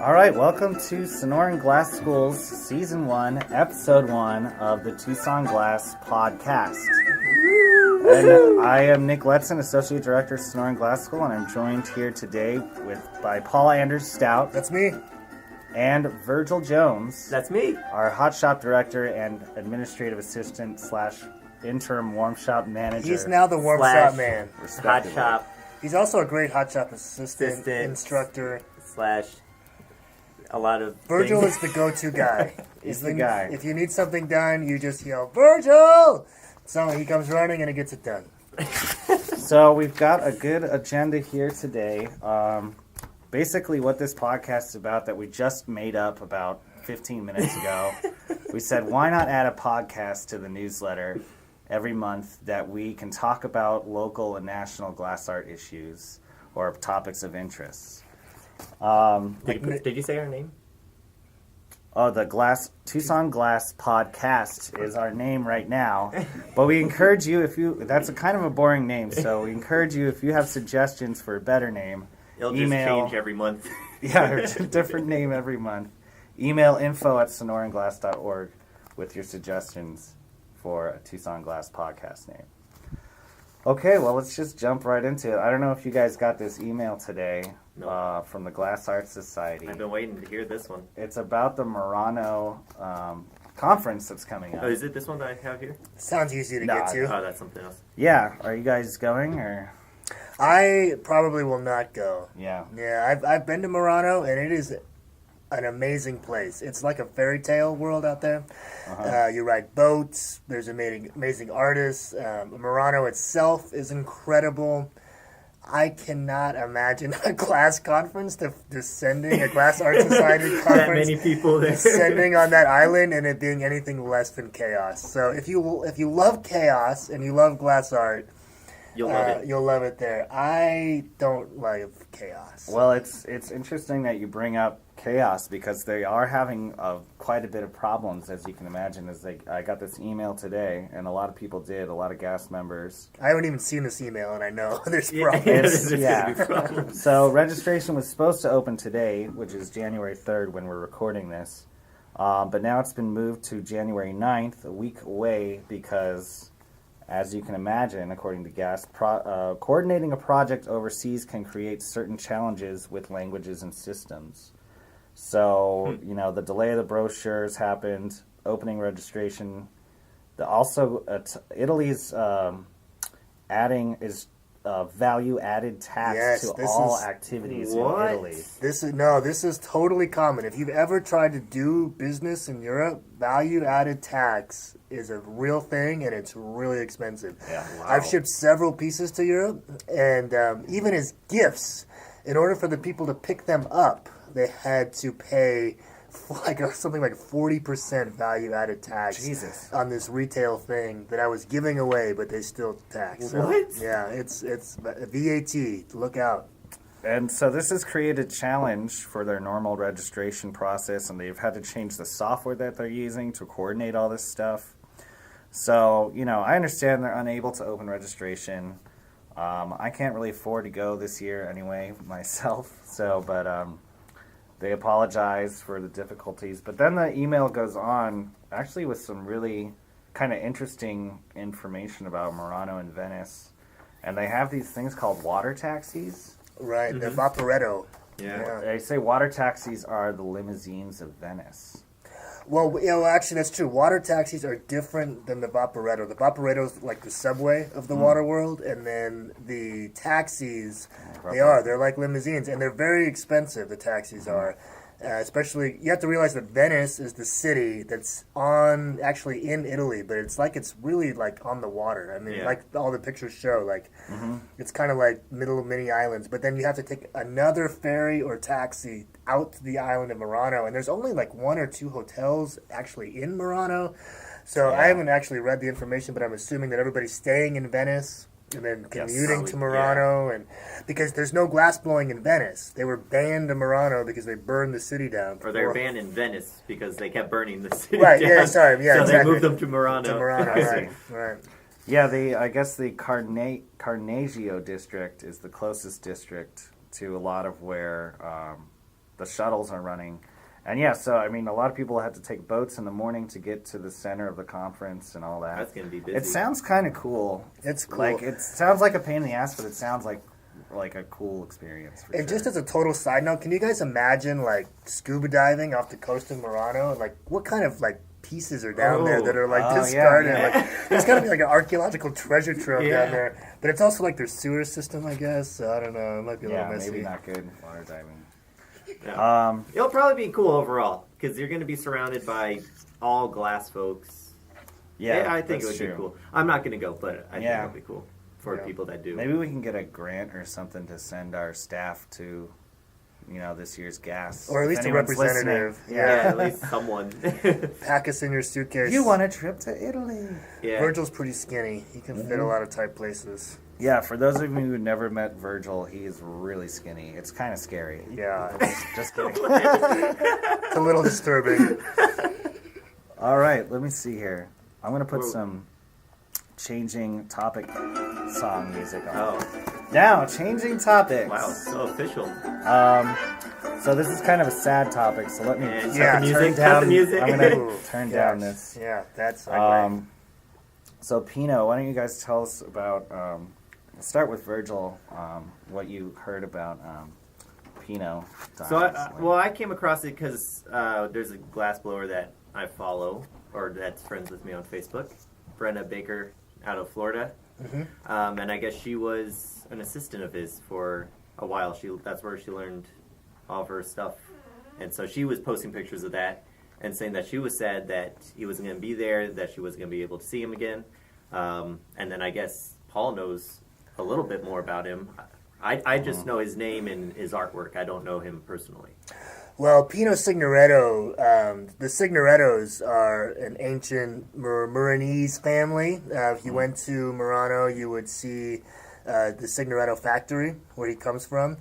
All right, welcome to Sonoran Glass School's Season 1, Episode 1 of the Tucson Glass Podcast. And I am Nick Letson, Associate Director of Sonoran Glass School, and I'm joined here today by Paul Anders-Stout. That's me. And Virgil Jones. That's me. Our Hot Shop Director and Administrative Assistant / Interim Warm Shop Manager. He's now the warm shop man. Hot Shop. He's also a great hot shop assistant instructor. / a lot of Virgil things. is the go-to guy. He's the guy. If you need something done, you just yell, Virgil! So he comes running and he gets it done. So we've got a good agenda here today. Basically what this podcast is about that we just made up about 15 minutes ago. We said, why not add a podcast to the newsletter every month that we can talk about local and national glass art issues or topics of interest. Did you say our name? Oh, the Tucson Glass Podcast is our name right now. But we encourage you, that's a kind of a boring name, so we encourage you, if you have suggestions for a better name, It'll email, just change every month. Yeah, it's a different name every month. Email info@sonoranglass.org with your suggestions for a Tucson Glass Podcast name. Okay, well, let's just jump right into it. I don't know if you guys got this email today from the Glass Art Society. I've been waiting to hear this one. It's about the Murano conference that's coming up. Oh, is it this one that I have here? Sounds easy to get to. Oh, that's something else. Yeah, are you guys going or? I probably will not go. Yeah. Yeah, I've been to Murano, and it is an amazing place. It's like a fairy tale world out there. You ride boats. There's amazing artists. Murano itself is incredible. I cannot imagine a glass conference descending, a Glass Art Society conference. That many people there. Descending on that island and it being anything less than chaos. So if you love chaos and you love glass art, You'll love it. You'll love it there. I don't love chaos. Well, it's interesting that you bring up chaos because they are having quite a bit of problems, as you can imagine. I got this email today, and a lot of people did, a lot of GAS members. I haven't even seen this email, and I know there's problems. Yeah. So registration was supposed to open today, which is January 3rd when we're recording this. But now it's been moved to January 9th, a week away, because, as you can imagine, according to GAS, coordinating a project overseas can create certain challenges with languages and systems. So, the delay of the brochures happened, opening registration. Italy's adding value-added tax to all activities in Italy. This is totally common. If you've ever tried to do business in Europe, value-added tax is a real thing, and it's really expensive. Yeah, wow. I've shipped several pieces to Europe, and even as gifts, in order for the people to pick them up, they had to pay something like 40% value-added tax on this retail thing that I was giving away, but they still tax. So, what? Yeah, it's VAT. Look out. And so this has created a challenge for their normal registration process, and they've had to change the software that they're using to coordinate all this stuff. So, I understand they're unable to open registration. I can't really afford to go this year anyway, myself. But they apologize for the difficulties. But then the email goes on, actually with some really kind of interesting information about Murano and Venice. And they have these things called water taxis. Right, the Vaporetto. Yeah. They say water taxis are the limousines of Venice. Well, actually, that's true. Water taxis are different than the Vaporetto. The Vaporetto is like the subway of the water world, and then the taxis, they're like limousines, and they're very expensive, the taxis are. Especially, you have to realize that Venice is the city that's actually in Italy, but it's really like on the water. I mean, like all the pictures show, it's kind of like middle of many islands. But then you have to take another ferry or taxi out to the island of Murano, and there's only like 1 or 2 hotels actually in Murano. So I haven't actually read the information, but I'm assuming that everybody's staying in Venice and then commuting to Murano, and because there's no glass blowing in Venice. They were banned in Murano because they burned the city down. Or they're banned in Venice because they kept burning the city down. So exactly. they moved them to Murano. Right. Yeah, I guess the Carnegie district is the closest district to a lot of where the shuttles are running. And yeah, so I mean, a lot of people had to take boats in the morning to get to the center of the conference and all that. That's gonna be busy. It sounds kind of cool. It's cool. Like, it sounds like a pain in the ass, but it sounds like a cool experience. For And sure. just as a total side note, can you guys imagine like scuba diving off the coast of Murano? Like, what kind of like pieces are down there that are like discarded? yeah. Like, there's got to be like an archaeological treasure trove down there. But it's also like their sewer system, I guess. So I don't know. It might be a little messy. Maybe not good water diving. Yeah. It'll probably be cool overall because you're going to be surrounded by all glass folks. Yeah, I think it would true. be cool. I'm not going to go, but I think Yeah. it'll be cool for people that do. Maybe we can get a grant or something to send our staff to, this year's gas. Or at If least a anyone's representative. listening. Yeah, at least someone. Pack us in your suitcase. You want a trip to Italy? Yeah. Virgil's pretty skinny. He can fit a lot of tight places. Yeah, for those of you who never met Virgil, he is really skinny. It's kind of scary. Yeah. Just kidding. It's a little disturbing. All right, let me see here. I'm going to put some changing topic song music on. Oh, Now, changing topics. wow, so official. So this is kind of a sad topic, so let me And Yeah, cut the turn music. down. Cut the music. I'm going to turn down this. Yeah, that's So Pino, why don't you guys tell us about, start with Virgil, what you heard about Pino. So, I came across it because there's a glassblower that I follow, or that's friends with me on Facebook, Brenna Baker out of Florida. And I guess she was an assistant of his for a while. That's where she learned all of her stuff. And so she was posting pictures of that and saying that she was sad that he wasn't going to be there, that she wasn't going to be able to see him again. And then I guess Paul knows a little bit more about him. I just know his name and his artwork. I don't know him personally. Well, Pino Signoretto, the Signorettos are an ancient Muranese family. If you went to Murano, you would see the Signoretto factory, where he comes from.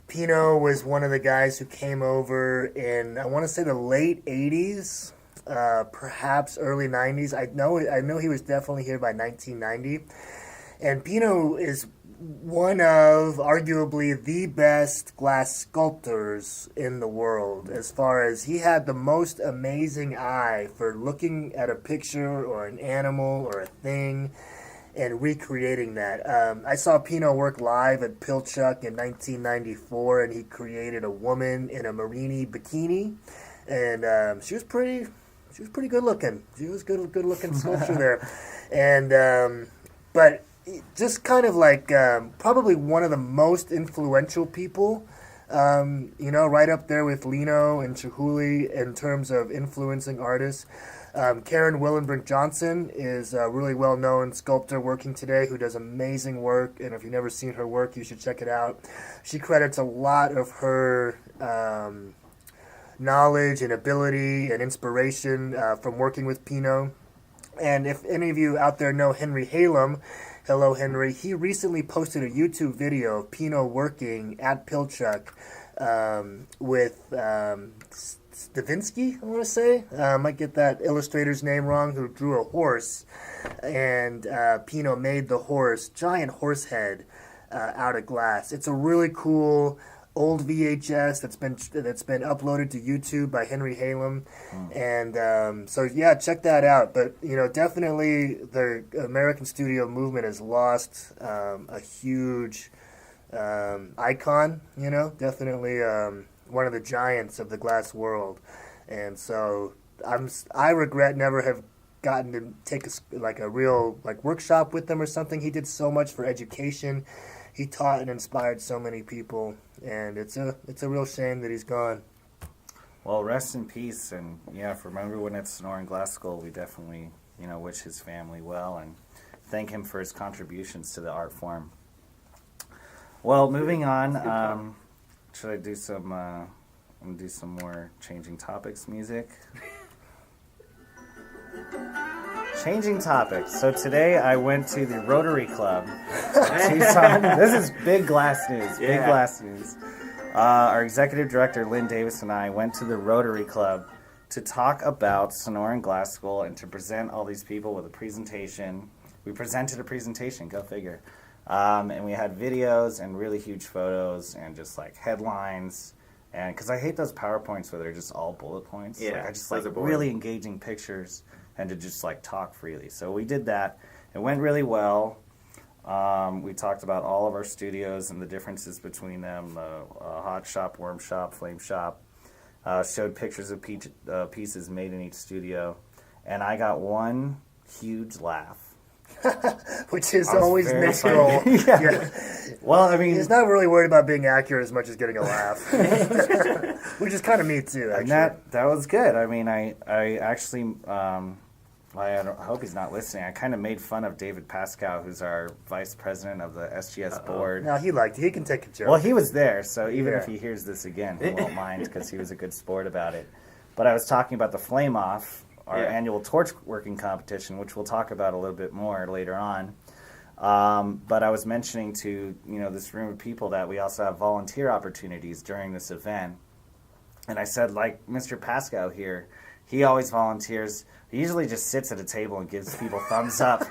Pino was one of the guys who came over in, I want to say, the late 80s, perhaps early 90s. I know he was definitely here by 1990. And Pino is one of arguably the best glass sculptors in the world, as far as he had the most amazing eye for looking at a picture or an animal or a thing and recreating that. I saw Pino work live at Pilchuck in 1994, and he created a woman in a Marini bikini, and she was pretty good looking. She was good looking sculpture there, and but just kind of like probably one of the most influential people, right up there with Lino and Chihuly in terms of influencing artists. Karen Willenbrink Johnson is a really well-known sculptor working today who does amazing work, and if you've never seen her work, you should check it out. She credits a lot of her knowledge and ability and inspiration from working with Pino. And if any of you out there know Henry Halem, hello Henry, he recently posted a YouTube video of Pino working at Pilchuck with Stavinsky, I want to say. I might get that illustrator's name wrong, who drew a horse. And Pino made the horse, giant horse head, out of glass. It's a really cool old VHS that's been uploaded to YouTube by Henry Halem. And so yeah, check that out. But definitely the American studio movement has lost a huge icon. Definitely one of the giants of the glass world. And so I regret never have gotten to take a real workshop with him or something. He did so much for education. He taught and inspired so many people, and it's a real shame that he's gone. Well, rest in peace, and remember when at Sonoran Glass School, we definitely, wish his family well and thank him for his contributions to the art form. Well, moving on, should I do some, I'm going to do some more changing topics music? Changing topics. So today I went to the Rotary Club in Tucson. This is big glass news. Big glass news. Our executive director, Lynn Davis, and I went to the Rotary Club to talk about Sonoran Glass School and to present all these people with a presentation. We presented a presentation, go figure. And we had videos and really huge photos and just headlines And because I hate those PowerPoints where they're just all bullet points. Yeah, Like, I just those like are boring. really engaging pictures and to just like talk freely. So we did that. It went really well. We talked about all of our studios and the differences between them, the hot shop, warm shop, flame shop. Showed pictures of pieces made in each studio. And I got one huge laugh. Which is I was always very Nick's excited. goal. Yeah. Yeah. Well, I mean, He's not really worried about being accurate as much as getting a laugh. Which is kind of me too, actually. and that was good. I mean, I actually, I hope he's not listening. I kind of made fun of David Pascal, who's our vice president of the SGS board. No, he liked it. He can take a joke. Well, he was there, so even if Yeah. he hears this again, he won't mind because he was a good sport about it. But I was talking about the Flame Off, our annual torch working competition, which we'll talk about a little bit more later on. But I was mentioning to this room of people that we also have volunteer opportunities during this event. And I said, like Mr. Pascal here, he always volunteers. He usually just sits at a table and gives people thumbs up,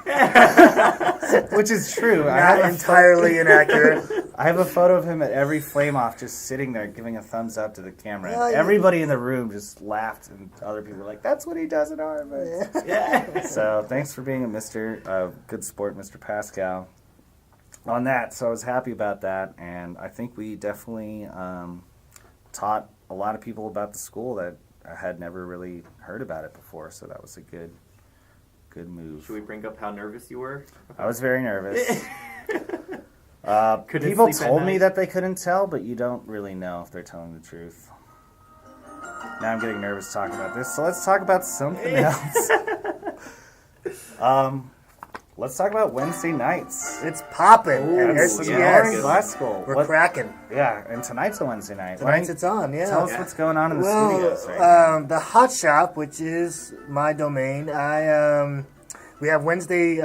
which is true. Not entirely inaccurate. I have a photo of him at every Flame Off just sitting there giving a thumbs up to the camera. Well, And everybody in the room just laughed, and other people were like, that's what he does at our events. Yeah. So thanks for being a good sport, Mr. Pascal, on that. So I was happy about that, and I think we definitely taught a lot of people about the school that I had never really heard about it before, so that was a good move. Should we bring up how nervous you were? I was very nervous. Couldn't People sleep at told me night? that they couldn't tell, but you don't really know if they're telling the truth. Now I'm getting nervous talking about this, so let's talk about something else. Let's talk about Wednesday nights. It's popping. Ooh, at yeah. Sonoran SGS. Glass School. We're cracking. Yeah, and tonight's a Wednesday night. Tonight's it's on, yeah. Tell us what's going on in the Well, studios right now. the Hot Shop, which is my domain, we have Wednesday,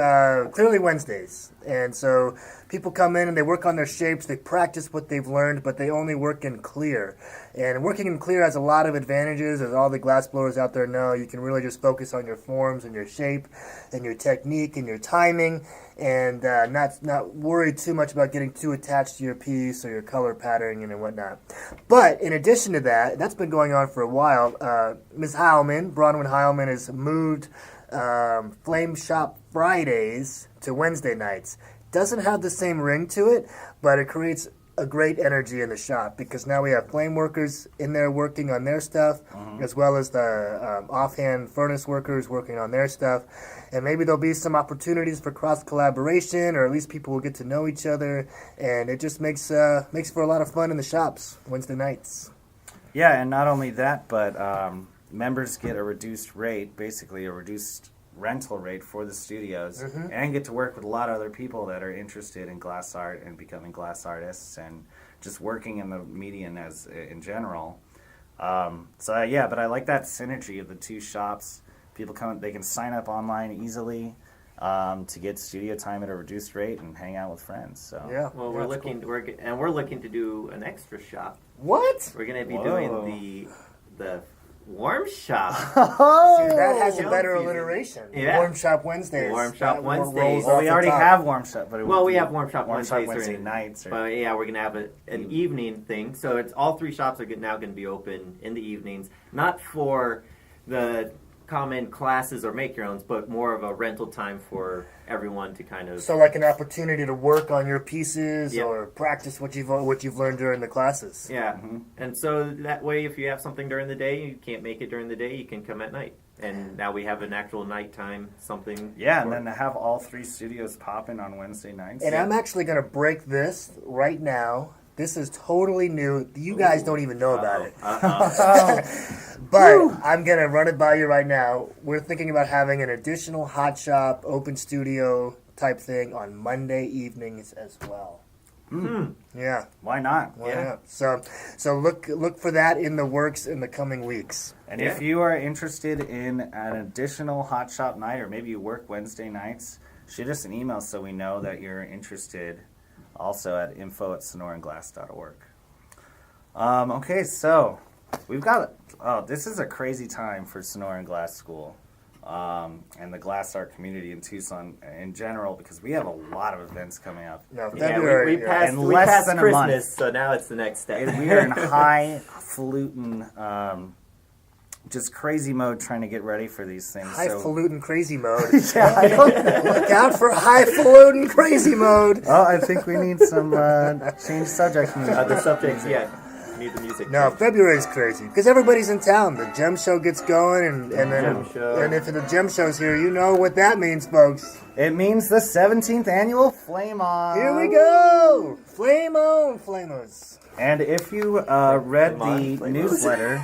clearly Wednesdays. And so people come in and they work on their shapes, they practice what they've learned, but they only work in clear. And working in clear has a lot of advantages, as all the glass blowers out there know. You can really just focus on your forms and your shape and your technique and your timing, and not worry too much about getting too attached to your piece or your color patterning and whatnot. But in addition to that, that's been going on for a while. Ms. Heilman, Bronwyn Heilman, has moved Flame Shop Fridays to Wednesday nights. Doesn't have the same ring to it, but it creates a great energy in the shop because now we have flame workers in there working on their stuff, as well as the offhand furnace workers working on their stuff. And maybe there'll be some opportunities for cross collaboration, or at least people will get to know each other, and it just makes for a lot of fun in the shops Wednesday nights. Yeah, and not only that, but members get a reduced rate, basically a reduced rental rate for the studios, and get to work with a lot of other people that are interested in glass art and becoming glass artists and just working in the medium as in general. But I like that synergy of the two shops. People come, they can sign up online easily to get studio time at a reduced rate and hang out with friends. So Yeah. Well, we're looking to do an extra shop. What? We're going to be Whoa. doing the warm shop. See, that has a Oh, better yeah. alliteration. Yeah. Warm Shop Wednesdays. Warm Shop That Wednesdays. rolls Well, off we the already top. have warm shop, but it Well, would we be have warm shop Wednesdays Wednesday during- nights. Or, But yeah, we're gonna have an evening thing. So it's all three shops are now going to be open in the evenings, not for the common classes or make your owns, but more of a rental time for everyone to kind of. So like an opportunity to work on your pieces Yep. or practice what you've learned during the classes. Yeah, and so that way, if you have something during the day, you can't make it during the day, you can come at night. And now we have an actual nighttime something. Yeah, and for- then to have all three studios popping on Wednesday nights. And I'm actually going to break this right now. This is totally new. You guys don't even know about it. But I'm going to run it by you right now. We're thinking about having an additional hot shop, open studio type thing on Monday evenings as well. Yeah. Why not? Why Yeah. not? So look for that in the works in the coming weeks. And if you are interested in an additional hot shop night, or maybe you work Wednesday nights, shoot us an email so we know that you're interested. Also at info@sonoranglass.org. Okay, so we've got. Oh, this is a crazy time for Sonoran Glass School. and the glass art community in Tucson in general, because we have a lot of events coming up. No, Yeah, February. we yeah. passed, In we less passed than a Christmas, month. so now it's the next step. And we are in highfalutin, just crazy mode trying to get ready for these things. Highfalutin crazy mode. Yeah, I don't, Look out for highfalutin crazy mode. oh, I think we need some change subject music. The subjects, yeah. Need the music. No, change. February's crazy because everybody's in town. The gem show gets going, and then Gem show. and if the gem show's here, you know what that means, folks. It means the 17th annual Flame On. Here we go, flame on, flamers. And if you read Come on, the Flame On. newsletter,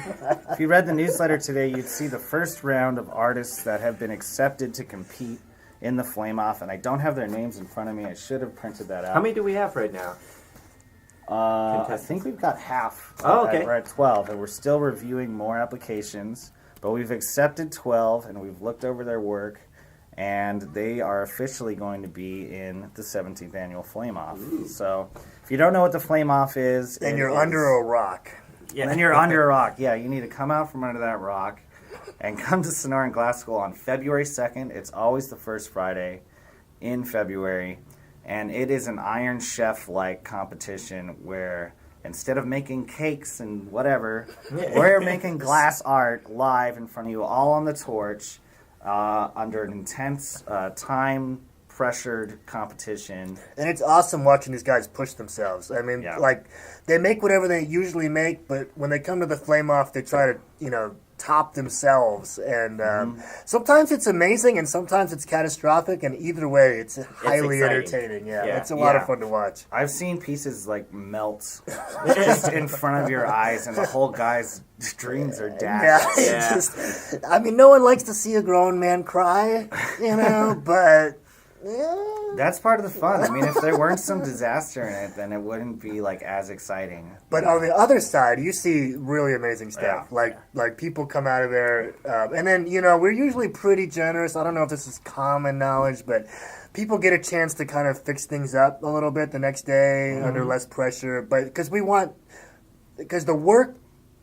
if you read the newsletter today, you'd see the first round of artists that have been accepted to compete in the Flame Off. And I don't have their names in front of me. I should have printed that out. How many do we have right now? I think we've got half. Oh, okay. We're at 12, and we're still reviewing more applications. But we've accepted 12, and we've looked over their work, and they are officially going to be in the 17th annual Flame Off. So, if you don't know what the Flame Off is, And it you're is- under a rock. Yeah. Then you're under a rock. Yeah, you need to come out from under that rock and come to Sonoran Glass School on February 2nd. It's always the first Friday in February. And it is an Iron Chef-like competition where instead of making cakes and whatever, we're making glass art live in front of you, all on the torch, under an intense, time-pressured competition. And it's awesome watching these guys push themselves. I mean, Yeah. like, they make whatever they usually make, but when they come to the Flame Off, they try to, top themselves. And sometimes it's amazing, and sometimes it's catastrophic, and either way, it's highly exciting. entertaining. Yeah, Yeah. it's a lot Yeah. of fun to watch. I've seen pieces like melt just in front of your eyes, and the whole guy's dreams are dashed. Yeah, Yeah. I mean, no one likes to see a grown man cry, but... Yeah. That's part of the fun. I mean, if there weren't some disaster in it, then it wouldn't be like as exciting. But on the other side, you see really amazing stuff. Yeah. Like people come out of there, and then we're usually pretty generous. I don't know if this is common knowledge, but people get a chance to kind of fix things up a little bit the next day under less pressure. But because the work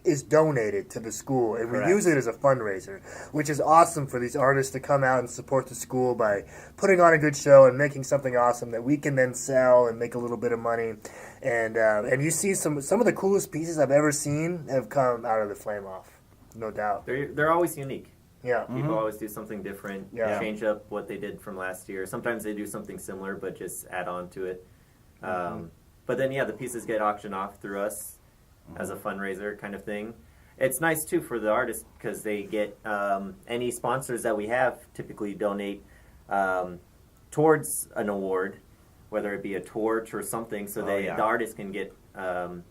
is donated to the school, and Correct. we use it as a fundraiser, which is awesome for these artists to come out and support the school by putting on a good show and making something awesome that we can then sell and make a little bit of money. And you see some of the coolest pieces I've ever seen have come out of the Flame Off, no doubt. They're always unique. Yeah. People always do something different, Yeah. change up what they did from last year. Sometimes they do something similar, but just add on to it. But then, the pieces get auctioned off through us as a fundraiser kind of thing. It's nice, too, for the artists because they get any sponsors that we have typically donate towards an award, whether it be a torch or something, so the artists can get... from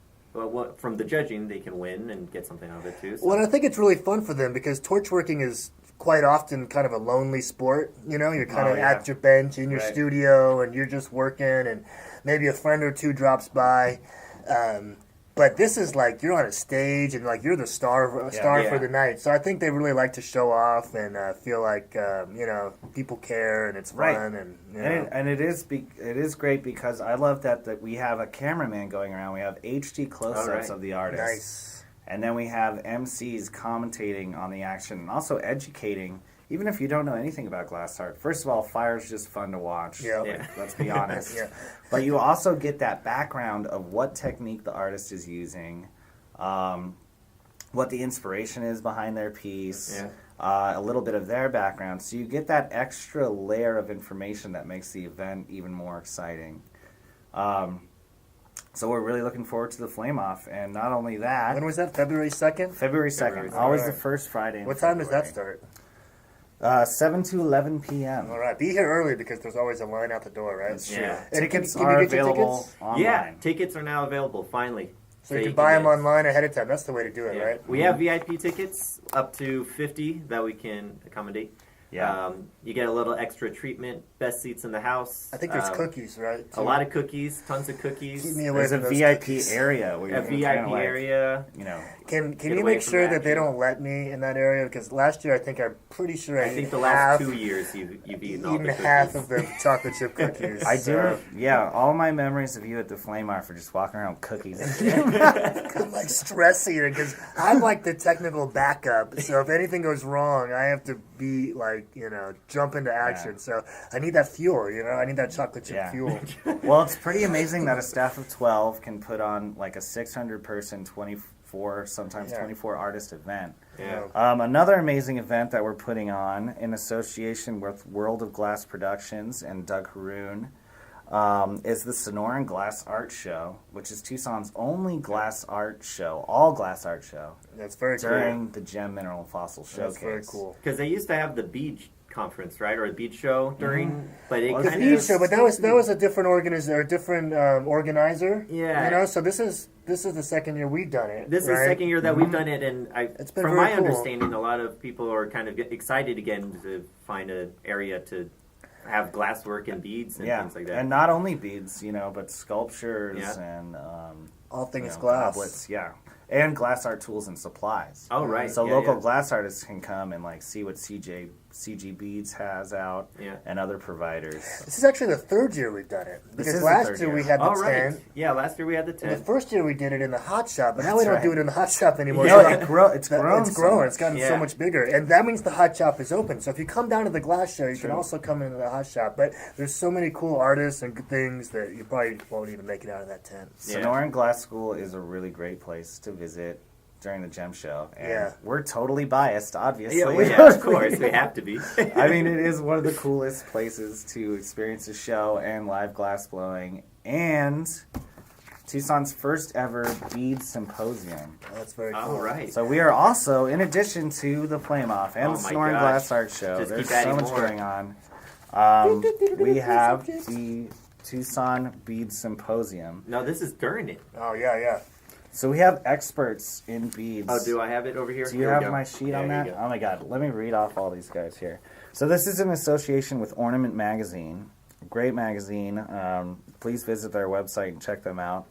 the judging, they can win and get something out of it, too. So. Well, and I think it's really fun for them because torchworking is quite often kind of a lonely sport. You're kind of at your bench in your studio and you're just working, and maybe a friend or two drops by. But this is like you're on a stage and like you're the star for the night. So I think they really like to show off and feel like people care and it's fun And it is great because I love that we have a cameraman going around. We have HD close-ups of the artists. Nice. And then we have MCs commentating on the action and also educating, even if you don't know anything about glass art. First of all, fire's just fun to watch. Yeah. Let's be honest. Yeah. But you also get that background of what technique the artist is using, what the inspiration is behind their piece, a little bit of their background. So you get that extra layer of information that makes the event even more exciting. So we're really looking forward to the Flame Off. And not only that... When was that? February 2nd? February 2nd. Always the first Friday in What time does that February. start? 7 to 11 p.m. All right. Be here early because there's always a line out the door, right? That's true. Yeah. And Tickets can you are get your available tickets? online. Yeah, tickets are now available, finally. So you can buy them online ahead of time. That's the way to do it, right? We have VIP tickets up to 50 that we can accommodate. Yeah. You get a little extra treatment, best seats in the house. I think there's cookies, right? A lot of cookies, tons of cookies. Keep me away There's a from those VIP cookies. area where A you can VIP kinda like, area. Can Get you away make from sure that, that they too. don't let me in that area? Because last year I'm pretty sure I think the last 2 years you've eaten all the cookies. half of the chocolate chip cookies. I do. so- Yeah, all my memories of you at the Flame Off are just walking around with cookies. I'm like stress eating because I'm like the technical backup. So if anything goes wrong, I have to be like, jump into action. So I need that fuel, I need that chocolate chip fuel. Well, it's pretty amazing that a staff of 12 can put on like a 600-person, 24, sometimes 24 artist event. Yeah. Another amazing event that we're putting on in association with World of Glass Productions and Doug Haroon is the Sonoran Glass Art Show, which is Tucson's only glass art show, all glass art show. That's very cool. During the Gem Mineral Fossil Showcase. That's very cool. Because they used to have the Bead conference, right, or the Bead show during, but it Well, kind The Bead of show, but that was a different organizer. Yeah. So this is the second year we've done it. This is the second year that we've done it, and It's been from very my cool. understanding, a lot of people are kind of excited again to find an area to have glasswork and beads and things like that. And not only beads, but sculptures and All things glass. goblets, and glass art tools and supplies. Oh, right. So Yeah, local yeah. glass artists can come and like see what CG Beads has out and other providers. This is actually the third year we've done it. This Because is the last third year we year. had the Oh, right. 10. Yeah, last year we had the And the 10. first year we did it in the hot shop, but now we That's don't right. do it in the hot shop anymore. No, So it's grown. It's so grown. much. It's gotten Yeah. so much bigger, and that means the hot shop is open. So if you come down to the glass show, you can also come into the hot shop. But there's so many cool artists and good things that you probably won't even make it out of that tent. Sonoran Glass School is a really great place to visit during the Gem Show. And we're totally biased, obviously. Of course, we have to be. I mean, it is one of the coolest places to experience a show and live glass blowing. And Tucson's first ever Bead Symposium. That's very cool. All right. So we are also, in addition to the Flame Off and the my Sonoran gosh. Glass Art Show, Just there's keep adding so much more. going on. We have the Tucson Bead Symposium. No, this is during it. Oh yeah. So we have experts in beads. Oh, do I have it over here? Do you Here we have go. my sheet There on you that? go. Oh my god, let me read off all these guys here. So this is in association with Ornament Magazine. Great magazine. Please visit their website and check them out.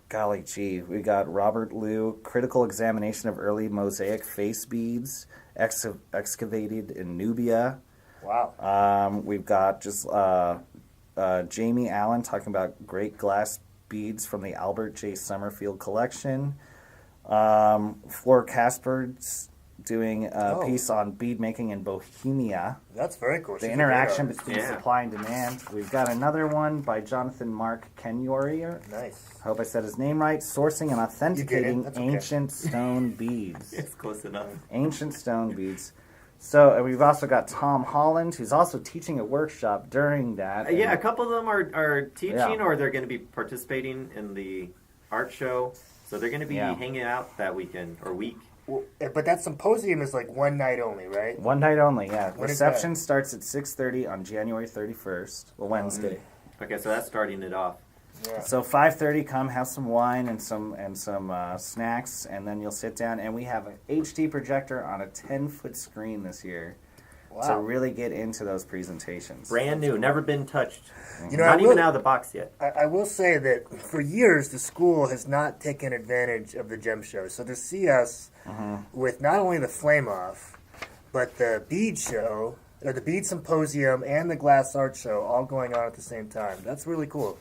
Golly gee, we got Robert Liu, Critical Examination of Early Mosaic Face Beads, Excavated in Nubia. Wow. We've got just Jamie Allen talking about great glass beads from the Albert J. Summerfield collection. Flor Casper's doing a piece on bead making in Bohemia. That's very cool. The She's a interaction great artist. between supply and demand. We've got another one by Jonathan Mark Kenyori. Nice. I hope I said his name right. Sourcing and authenticating That's okay. ancient stone beads. It's close enough. Ancient stone beads. So and we've also got Tom Holland, who's also teaching a workshop during that. Yeah, a couple of them are teaching Yeah. or they're going to be participating in the art show. So they're going to be hanging out that weekend or week. Well, but that symposium is like one night only, right? One night only, yeah. When is Reception starts at 6:30 on January 31st, Wednesday. Okay, so that's starting it off. Yeah. So 5:30, come have some wine and some snacks, and then you'll sit down. And we have an HD projector on a 10-foot screen this year to really get into those presentations. Brand new, never been touched. You know, Not even out of the box yet. I will say that for years the school has not taken advantage of the Gem Show. So to see us with not only the Flame Off, but the Bead Show, or the Bead Symposium, and the Glass Art Show all going on at the same time, that's really cool.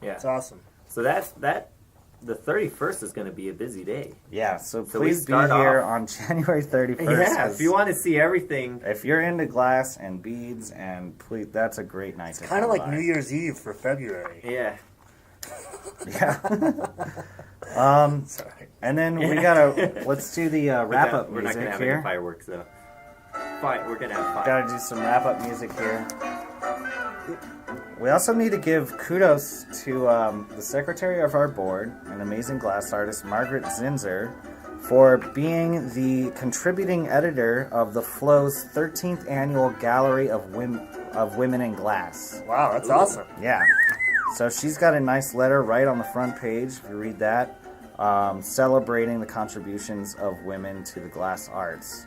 Yeah. It's awesome. So the 31st is going to be a busy day. Yeah, so So we please be start here off- on January 31st. Yeah, if you want to see everything. If you're into glass and beads, and please, that's a great night to Kind of come like by. New Year's Eve for February. Yeah. Yeah. Sorry. And then we gotta let's do the wrap up We're not going music to have here. any fireworks, though. We're going to have fire. Gotta do some wrap up music here. We also need to give kudos to the secretary of our board, an amazing glass artist, Margaret ZINSER, for being the contributing editor of the Flow's 13th annual Gallery of Women in Glass. Wow, that's awesome. Yeah. So she's got a nice letter right on the front page, if you read that, celebrating the contributions of women to the glass arts.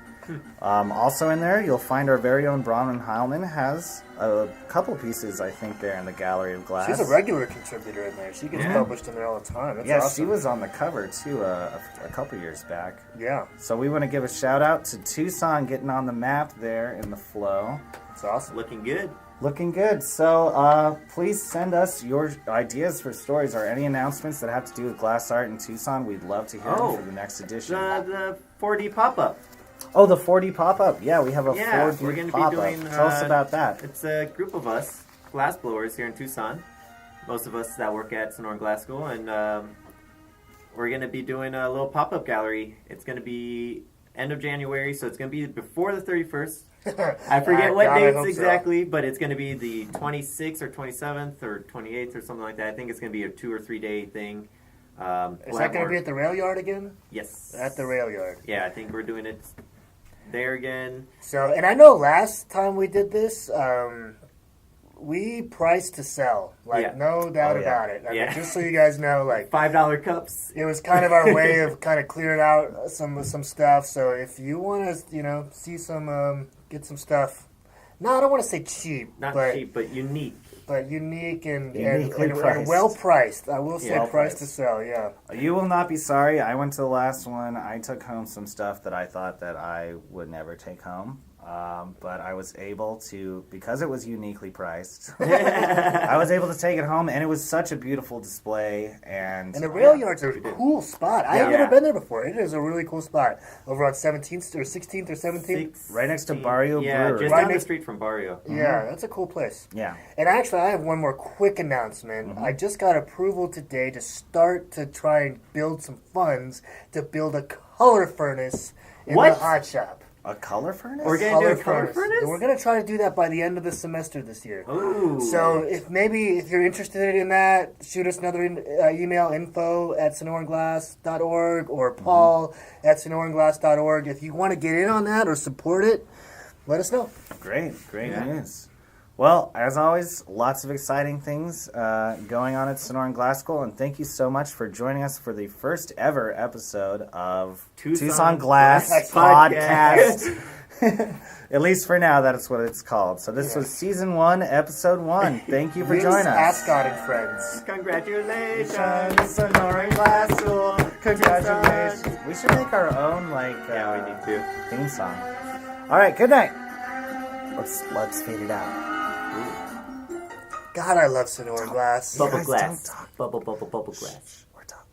Also in there, you'll find our very own Bronwyn Heilman has a couple pieces, I think, there in the Gallery of Glass. She's a regular contributor in there. She gets published in there all the time. That's awesome. She was on the cover, too, a couple years back. Yeah, So we want to give a shout-out to Tucson getting on the map there in the Flow. it's awesome. Looking good. Looking good. So please send us your ideas for stories or any announcements that have to do with glass art in Tucson. We'd love to hear them for the next edition. The 4D pop-up. Oh, the 4D pop-up. Yeah, we have a Yeah, 4D we're gonna be pop-up. doing, Tell us about that. It's a group of us, glassblowers here in Tucson. Most of us that work at Sonoran Glass School, and we're going to be doing a little pop-up gallery. It's going to be end of January, so it's going to be before the 31st. I forget what dates exactly, but it's going to be the 26th or 27th or 28th or something like that. I think it's going to be a 2 or 3 day thing. Is that going to be at the rail yard again? Yes. At the rail yard. Yeah, I think we're doing it there again. So, and I know last time we did this, we priced to sell, like no doubt about it. I mean, just so you guys know, like $5 cups. It was kind of our way of kind of clearing out some stuff. So if you want to, see some, get some stuff. No, I don't want to say cheap, not cheap, but unique. But unique and priced. well priced. I will say Well priced priced. to sell. Yeah. You will not be sorry. I went to the last one. I took home some stuff that I thought that I would never take home. But I was able to, because it was uniquely priced, I was able to take it home, and it was such a beautiful display. And the rail yard's a cool spot. I've never been there before. It is a really cool spot over on 17th or 16th or 17th. Right next to Barrio Brewery. Yeah, just down the street from Barrio. Yeah, that's a cool place. Yeah. And actually, I have one more quick announcement. I just got approval today to start to try and build some funds to build a color furnace in the hot shop. A color furnace? We're going to do a color furnace? And we're going to try to do that by the end of the semester this year. Ooh. So if you're interested in that, shoot us another email, info@sonoranglass.org or paul@sonoranglass.org. If you want to get in on that or support it, let us know. Great news. Well, as always, lots of exciting things going on at Sonoran Glass School, and thank you so much for joining us for the first ever episode of Tucson Glass Podcast. At least for now, that's what it's called. So this was Season 1, Episode 1. Thank you for joining us. Ascot and friends. Congratulations, Sonoran Glass School. Congratulations. We should make our own, we need to. theme song. All right, good night. Let's fade it out. God, I love Sonoran Glass. Bubble glass. Bubble glass. We're talking.